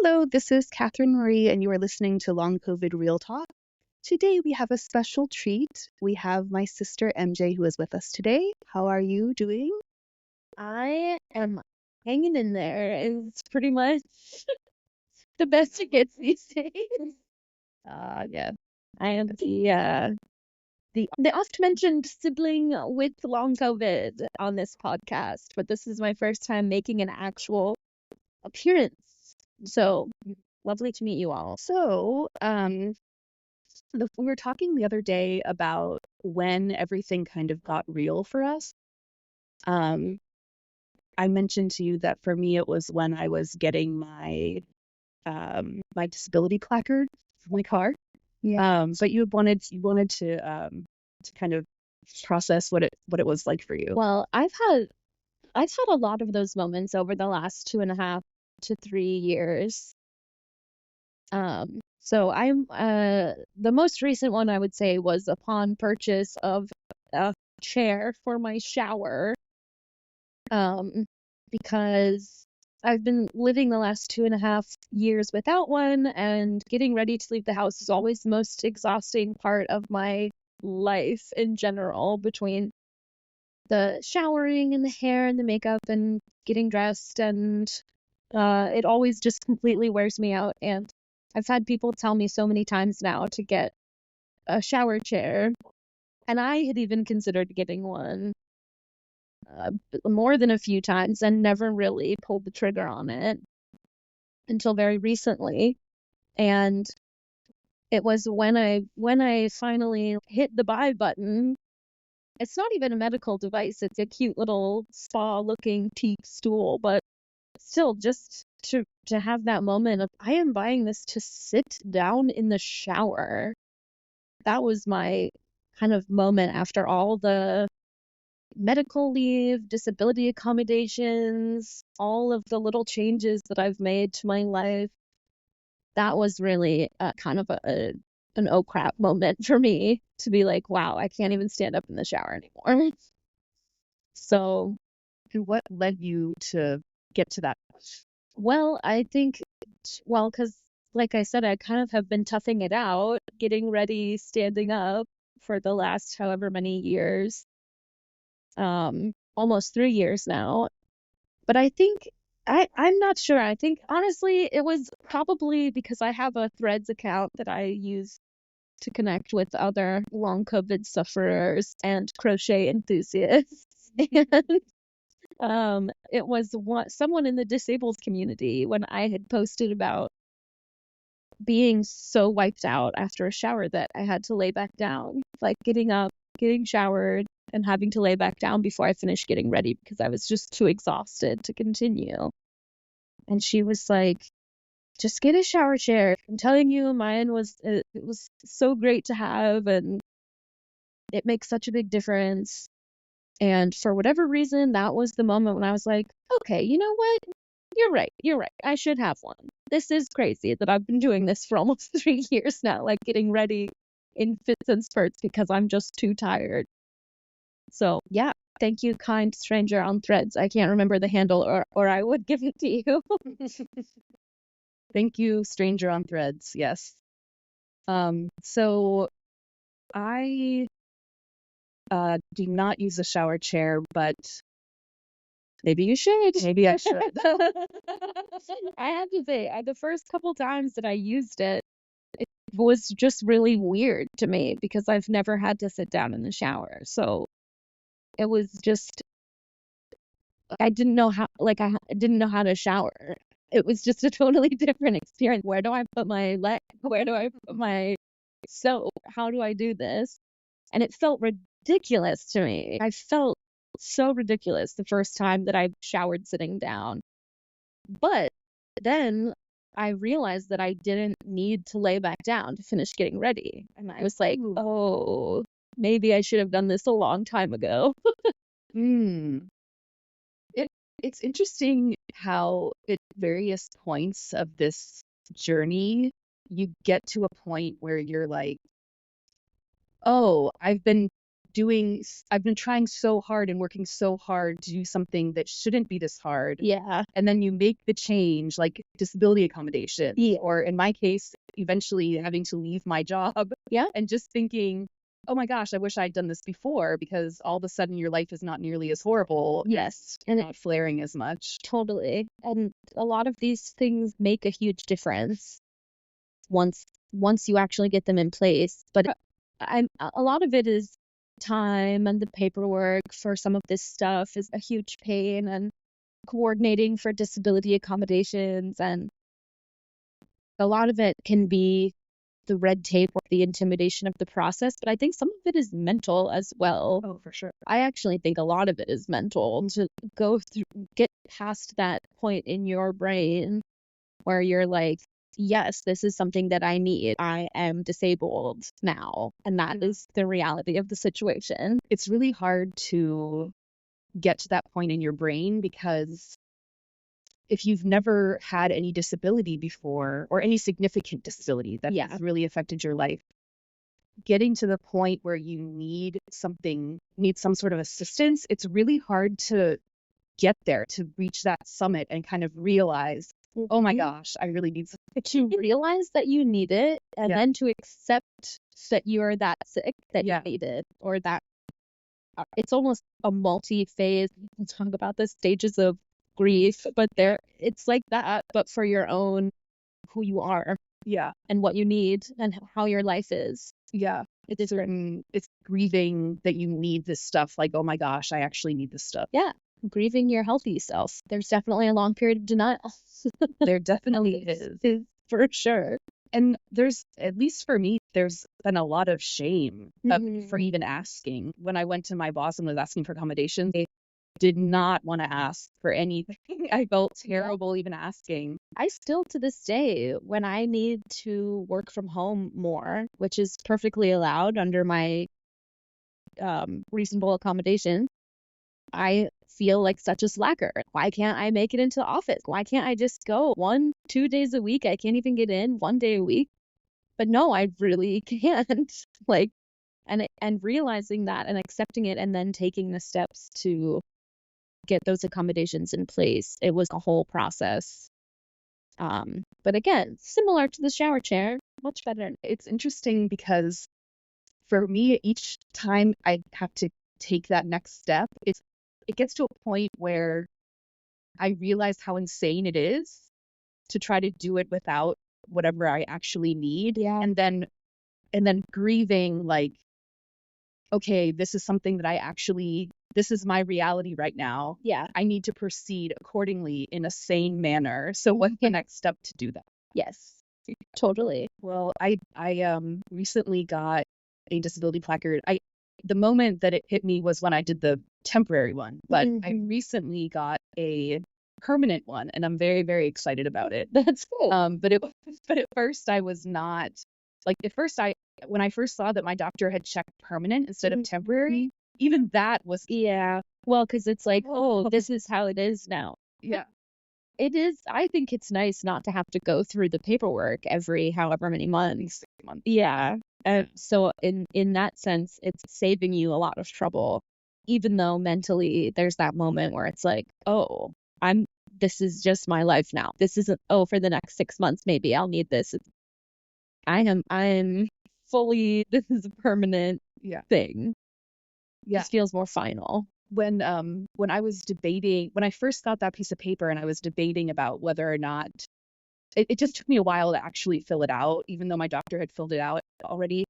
Hello, this is Catherine Marie, and you are listening to Long COVID Real Talk. Today we have a special treat. We have my sister MJ who is with us today. How are you doing? I am hanging in there. It's pretty much the best it gets these days. Yeah. I am the oft mentioned sibling with long COVID on this podcast, but this is my first time making an actual appearance. So lovely to meet you all. So, we were talking the other day about when everything kind of got real for us. I mentioned to you that for me it was when I was getting my disability placard for my car. Yeah. But you wanted to kind of process what it was like for you. Well, I've had a lot of those moments over the last 2.5 to 3 years. So I'm the most recent one I would say was upon purchase of a chair for my shower. Because I've been living the last 2.5 years without one, and getting ready to leave the house is always the most exhausting part of my life in general, between the showering and the hair and the makeup and getting dressed, and it always just completely wears me out. And I've had people tell me so many times now to get a shower chair, and I had even considered getting one more than a few times and never really pulled the trigger on it until very recently. And it was when I finally hit the buy button. It's not even a medical device, it's a cute little spa looking teak stool, but still, just to have that moment of, I am buying this to sit down in the shower. That was my kind of moment after all the medical leave, disability accommodations, all of the little changes that I've made to my life. That was really kind of an oh crap moment for me, to be like, wow, I can't even stand up in the shower anymore. So, And what led you to get to that? well, I think, well, because like I said, I kind of have been toughing it out, getting ready, standing up for the last however many years, almost 3 years now. But I think I'm not sure. I think honestly it was probably because I have a Threads account that I use to connect with other long COVID sufferers and crochet enthusiasts. And it was someone in the disabled community, when I had posted about being so wiped out after a shower that I had to lay back down, like getting up, getting showered, and having to lay back down before I finished getting ready because I was just too exhausted to continue. And she was like, just get a shower chair. I'm telling you, mine was, it was so great to have, and it makes such a big difference. And for whatever reason, that was the moment when I was like, okay, you know what? You're right. You're right. I should have one. This is crazy that I've been doing this for almost 3 years now, like getting ready in fits and spurts because I'm just too tired. So, yeah, thank you, kind stranger on Threads. I can't remember the handle, or I would give it to you. Thank you, stranger on Threads. Yes. So I do not use a shower chair, but Maybe you should. maybe I should. I have to say, the first couple times that I used it, it was just really weird to me because I've never had to sit down in the shower. So it was just, I didn't know how, like, I didn't know how to shower. It was just a totally different experience. Where do I put my leg? Where do I put my soap? How do I do this? And it felt ridiculous to me. I felt so ridiculous the first time that I showered sitting down. But then I realized that I didn't need to lay back down to finish getting ready. And I was like, Ooh. oh, maybe I should have done this a long time ago. Hmm. It's interesting how at various points of this journey, you get to a point where you're like, oh, I've been I've been trying so hard and working so hard to do something that shouldn't be this hard. Yeah. And then you make the change, like disability accommodation, Yeah. or in my case, eventually having to leave my job. Yeah. And just thinking, oh my gosh, I wish I'd done this before, because all of a sudden your life is not nearly as horrible. Yes. And not flaring as much. Totally. And a lot of these things make a huge difference once you actually get them in place. But a lot of it is time, and the paperwork for some of this stuff is a huge pain, and coordinating for disability accommodations, and a lot of it can be the red tape or the intimidation of the process, but I think some of it is mental as well. Oh, for sure. I actually think a lot of it is mental, to get past that point in your brain where you're like, yes, this is something that I need. I am disabled now, and that is the reality of the situation. It's really hard to get to that point in your brain, because if you've never had any disability before, or any significant disability that has really affected your life, getting to the point where you need some sort of assistance, it's really hard to get there, to reach that summit and kind of realize, oh my gosh, I really need something. To realize that you need it, and then to accept that you are that sick that you need it, or that it's almost a multi-phase. We'll talk about the stages of grief, but it's like that, but for your own, who you are, and what you need, and how your life is. It's grieving that you need this stuff, like, oh my gosh, I actually need this stuff. Grieving your healthy self. There's definitely a long period of denial. There definitely is, for sure. And there's, at least for me, there's been a lot of shame for even asking. When I went to my boss and was asking for accommodations, they did not want to ask for anything. I felt terrible even asking. I still, to this day, when I need to work from home more, which is perfectly allowed under my reasonable accommodation, I feel like such a slacker. Why can't I make it into the office? Why can't I just go 1-2 days a week? I can't even get in 1 day a week. But no, I really can't. Like, and realizing that and accepting it, and then taking the steps to get those accommodations in place. It was a whole process. But again, similar to the shower chair, much better. It's interesting because for me, each time I have to take that next step, it gets to a point where I realize how insane it is to try to do it without whatever I actually need. And then grieving, like, okay, this is something that this is my reality right now. I need to proceed accordingly in a sane manner. So what's the next step to do that? Yes, totally. Well, I recently got a disability placard. The moment that it hit me was when I did the temporary one, but I recently got a permanent one, and I'm very, very excited about it. That's cool. But at first I was not, like, when I first saw that my doctor had checked permanent instead of temporary, even that was well, because it's like, oh, this is how it is now. It is. I think it's nice not to have to go through the paperwork every however many months. 6 months. So in that sense, it's saving you a lot of trouble, even though mentally there's that moment where it's like, oh, this is just my life now. This isn't, oh, for the next 6 months, maybe I'll need this. I'm fully, this is a permanent thing. This feels more final. When I was debating, when I first got that piece of paper and I was debating about whether or not, it just took me a while to actually fill it out, even though my doctor had filled it out already.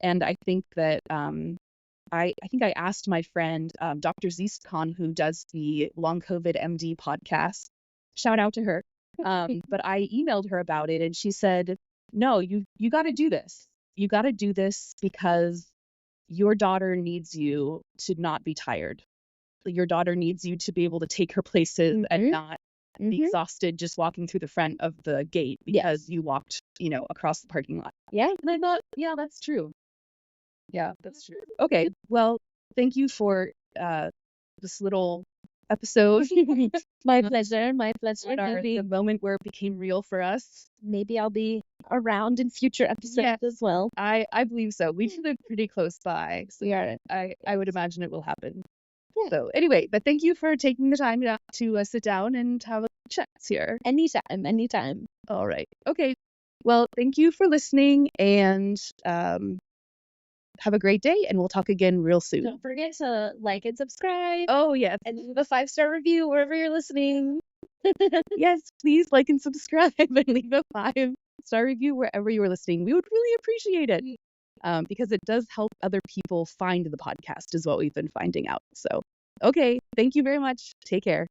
And I think that I asked my friend, Dr. Zeest Khan, who does the Long COVID MD podcast. Shout out to her. But I emailed her about it, and she said, no, you got to do this. You got to do this because your daughter needs you to not be tired. Your daughter needs you to be able to take her places and not be exhausted just walking through the front of the gate because you walked, across the parking lot. And I thought, yeah, that's true. Yeah, that's true. Okay, well, thank you for this little episode. My pleasure. The moment where it became real for us. Maybe I'll be around in future episodes as well. I believe so. We live pretty close by, so We are. I would imagine it will happen. Yeah. So anyway, but thank you for taking the time to sit down and have a chat here. Anytime. All right. Okay. Well, thank you for listening, and have a great day, and we'll talk again real soon. Don't forget to like and subscribe. Oh, yes. And leave a 5-star review wherever you're listening. Yes, please like and subscribe and leave a 5-star review wherever you are listening. We would really appreciate it, because it does help other people find the podcast, is what we've been finding out. So, okay. Thank you very much. Take care.